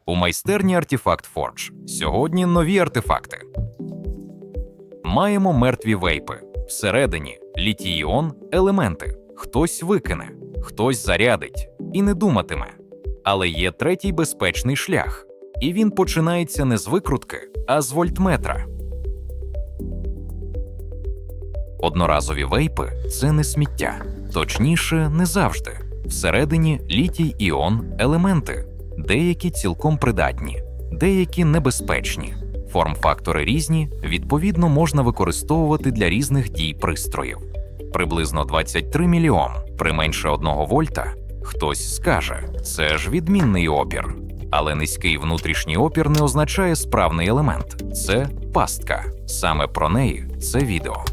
У майстерні Artifact Forge. Сьогодні нові артефакти. Маємо мертві вейпи. Всередині літій-іон елементи. Хтось викине, хтось зарядить і не думатиме. Але є третій безпечний шлях. І він починається не з викрутки, а з вольтметра. Одноразові вейпи – це не сміття. Точніше, не завжди. Всередині літій-іон елементи. Деякі цілком придатні, деякі небезпечні. Форм-фактори різні, відповідно, можна використовувати для різних дій пристроїв. Приблизно 23 мільйон. При менше 1 вольта хтось скаже – це ж відмінний опір. Але низький внутрішній опір не означає справний елемент. Це пастка. Саме про неї це відео.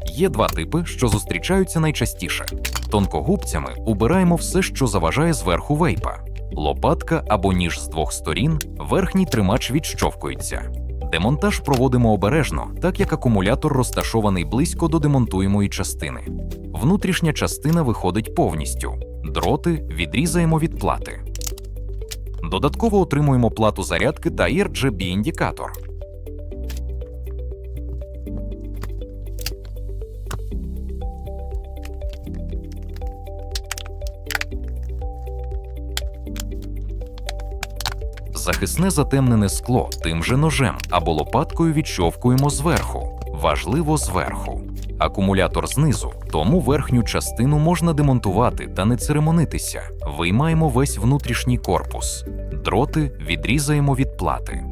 Є два типи, що зустрічаються найчастіше. Тонкогубцями убираємо все, що заважає зверху вейпа. Лопатка або ніж з двох сторін, верхній тримач відщовкується. Демонтаж проводимо обережно, так як акумулятор розташований близько до демонтуємої частини. Внутрішня частина виходить повністю. Дроти відрізаємо від плати. Додатково отримуємо плату зарядки та RGB-індикатор. Захисне затемнене скло тим же ножем або лопаткою відщовкуємо зверху. Важливо зверху. Акумулятор знизу, тому верхню частину можна демонтувати та не церемонитися. Виймаємо весь внутрішній корпус. Дроти відрізаємо від плати.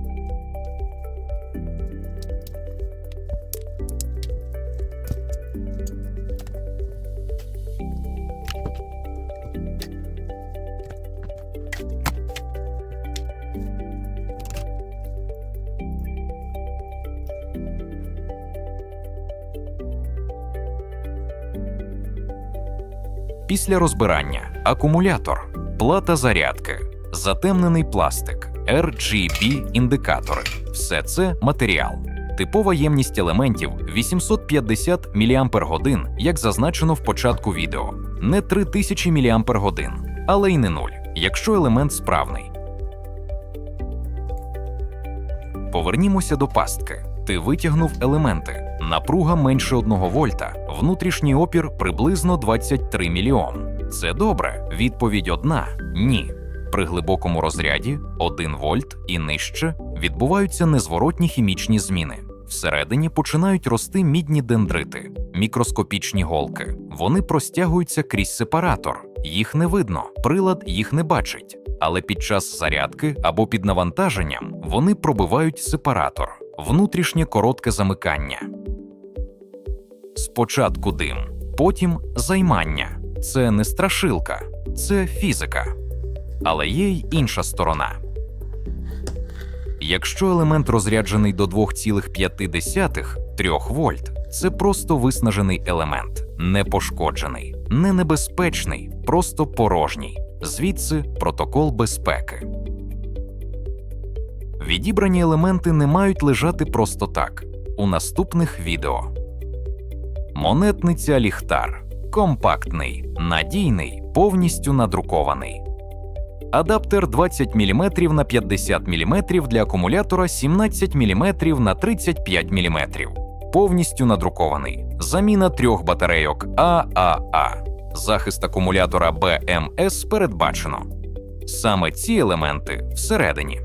Після розбирання акумулятор, плата зарядки, затемнений пластик, RGB-індикатори – все це матеріал. Типова ємність елементів – 850 мАч, як зазначено в початку відео. Не 3000 мАч, але й не 0, якщо елемент справний. Повернімося до пастки. Ти витягнув елементи. Напруга менше 1 вольта, внутрішній опір приблизно 23 мільйон. Це добре? Відповідь одна – ні. При глибокому розряді 1 вольт і нижче відбуваються незворотні хімічні зміни. Всередині починають рости мідні дендрити, мікроскопічні голки. Вони простягуються крізь сепаратор. Їх не видно, прилад їх не бачить. Але під час зарядки або під навантаженням вони пробивають сепаратор. Внутрішнє коротке замикання. Спочатку дим, потім займання. Це не страшилка, це фізика. Але є й інша сторона. Якщо елемент розряджений до 2,5 – 3 вольт, це просто виснажений елемент, не пошкоджений, не небезпечний, просто порожній. Звідси протокол безпеки. Відібрані елементи не мають лежати просто так. У наступних відео. Монетниця ліхтар. Компактний, надійний, повністю надрукований. Адаптер 20 мм на 50 мм для акумулятора 17 мм на 35 мм. Повністю надрукований. Заміна 3 батарейок ААА. Захист акумулятора БМС передбачено. Саме ці елементи всередині.